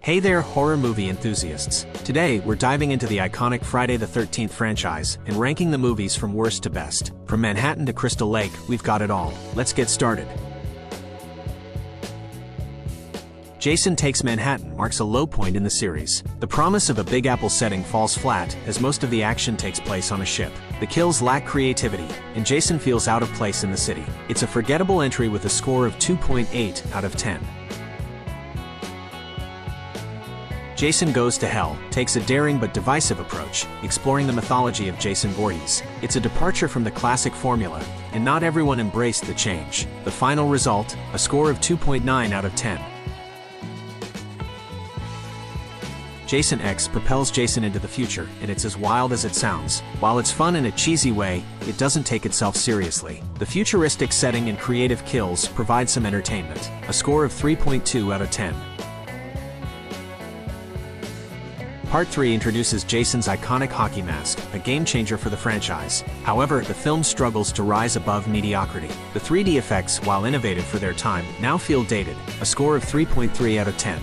Hey there, horror movie enthusiasts. Today, we're diving into the iconic Friday the 13th franchise and ranking the movies from worst to best. From Manhattan to Crystal Lake, we've got it all. Let's get started. Jason Takes Manhattan marks a low point in the series. The promise of a Big Apple setting falls flat, as most of the action takes place on a ship. The kills lack creativity, and Jason feels out of place in the city. It's a forgettable entry with a score of 2.8 out of 10. Jason Goes to Hell takes a daring but divisive approach, exploring the mythology of Jason Voorhees. It's a departure from the classic formula, and not everyone embraced the change. The final result, a score of 2.9 out of 10. Jason X propels Jason into the future, and it's as wild as it sounds. While it's fun in a cheesy way, it doesn't take itself seriously. The futuristic setting and creative kills provide some entertainment. A score of 3.2 out of 10. Part 3 introduces Jason's iconic hockey mask, a game-changer for the franchise. However, the film struggles to rise above mediocrity. The 3D effects, while innovative for their time, now feel dated. A score of 3.3 out of 10.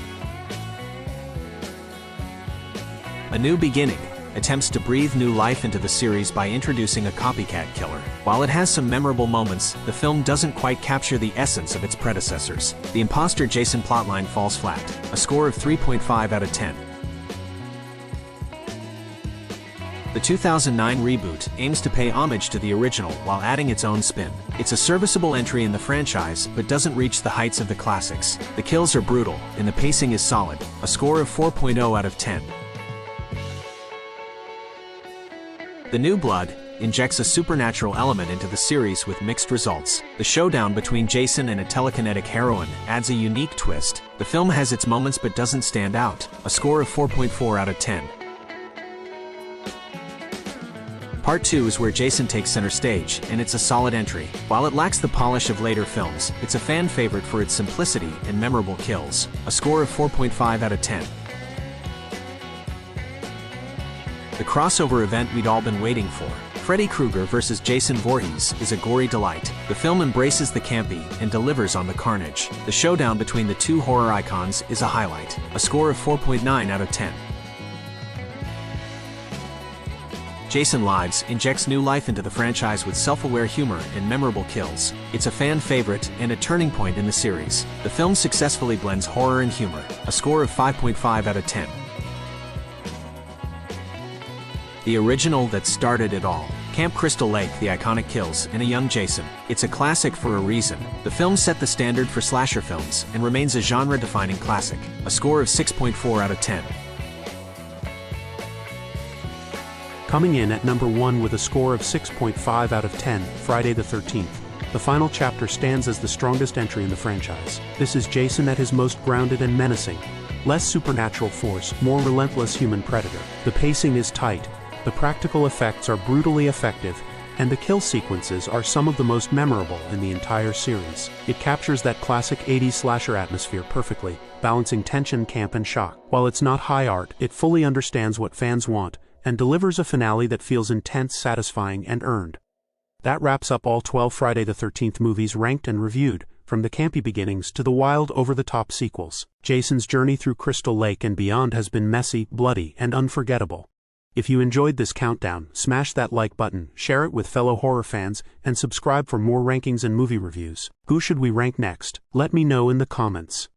A New Beginning attempts to breathe new life into the series by introducing a copycat killer. While it has some memorable moments, the film doesn't quite capture the essence of its predecessors. The imposter Jason plotline falls flat. A score of 3.5 out of 10. The 2009 reboot aims to pay homage to the original while adding its own spin. It's a serviceable entry in the franchise, but doesn't reach the heights of the classics. The kills are brutal, and the pacing is solid. A score of 4.0 out of 10. The New Blood injects a supernatural element into the series with mixed results. The showdown between Jason and a telekinetic heroine adds a unique twist. The film has its moments but doesn't stand out. A score of 4.4 out of 10. Part 2 is where Jason takes center stage, and it's a solid entry. While it lacks the polish of later films, it's a fan favorite for its simplicity and memorable kills. A score of 4.5 out of 10. The crossover event we'd all been waiting for. Freddy Krueger vs. Jason Voorhees is a gory delight. The film embraces the campy and delivers on the carnage. The showdown between the two horror icons is a highlight. A score of 4.9 out of 10. Jason Lives injects new life into the franchise with self-aware humor and memorable kills. It's a fan favorite and a turning point in the series. The film successfully blends horror and humor. A score of 5.5 out of 10. The original that started it all. Camp Crystal Lake, the iconic kills, and a young Jason. It's a classic for a reason. The film set the standard for slasher films and remains a genre-defining classic. A score of 6.4 out of 10. Coming in at number 1 with a score of 6.5 out of 10, Friday the 13th. The final chapter stands as the strongest entry in the franchise. This is Jason at his most grounded and menacing. Less supernatural force, more relentless human predator. The pacing is tight, the practical effects are brutally effective, and the kill sequences are some of the most memorable in the entire series. It captures that classic 80s slasher atmosphere perfectly, balancing tension, camp, and shock. While it's not high art, it fully understands what fans want, and delivers a finale that feels intense, satisfying, and earned. That wraps up all 12 Friday the 13th movies ranked and reviewed, from the campy beginnings to the wild, over-the-top sequels. Jason's journey through Crystal Lake and beyond has been messy, bloody, and unforgettable. If you enjoyed this countdown, smash that like button, share it with fellow horror fans, and subscribe for more rankings and movie reviews. Who should we rank next? Let me know in the comments.